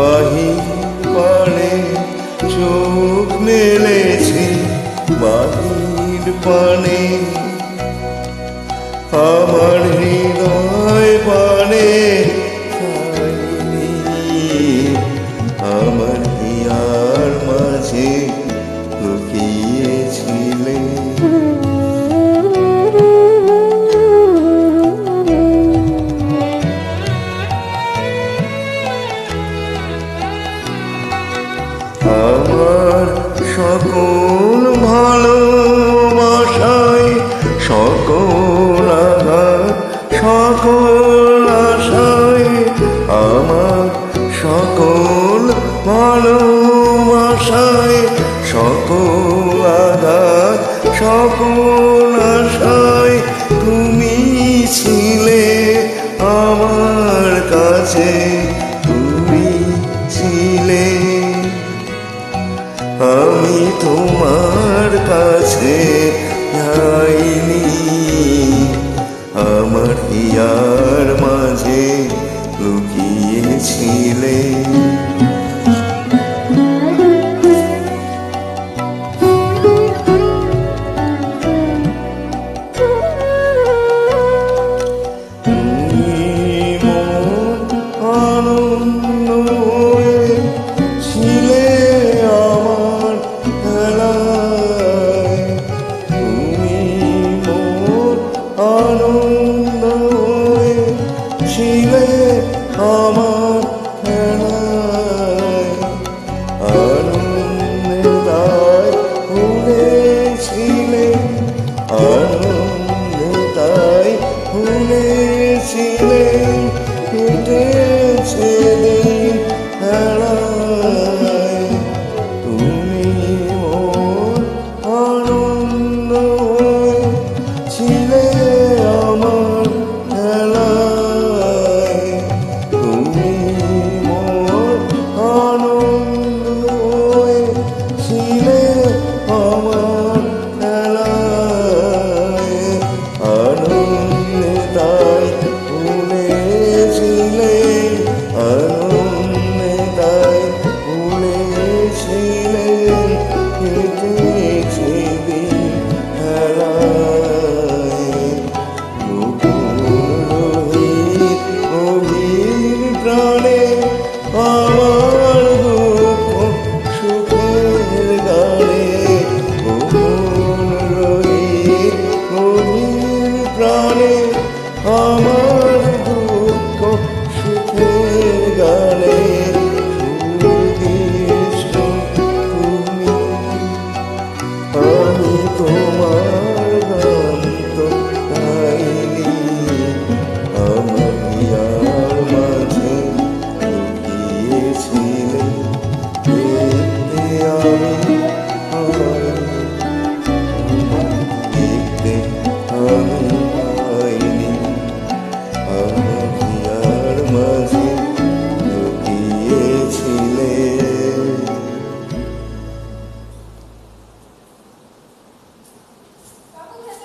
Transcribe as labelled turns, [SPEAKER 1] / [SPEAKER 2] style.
[SPEAKER 1] বাহির পানে চোখ মেলেছি, বাহির পানে আমার হৃদয় পানে আমার হিয়ার মাঝে লুকিয়েছিলে। আমার সকল ভালোবাসায়, সকল আঘাত, সকল আশায়, আমার সকল ভালোবাসায়, সকল আঘাত, সকল আশায় তুমি ছিলে আমার কাছে, তুমি ছিলে। আমি তোমার কাছে যাইনি, আমার হিয়ার মাঝে লুকিয়েছিলে। তুমি মোর আনন্দ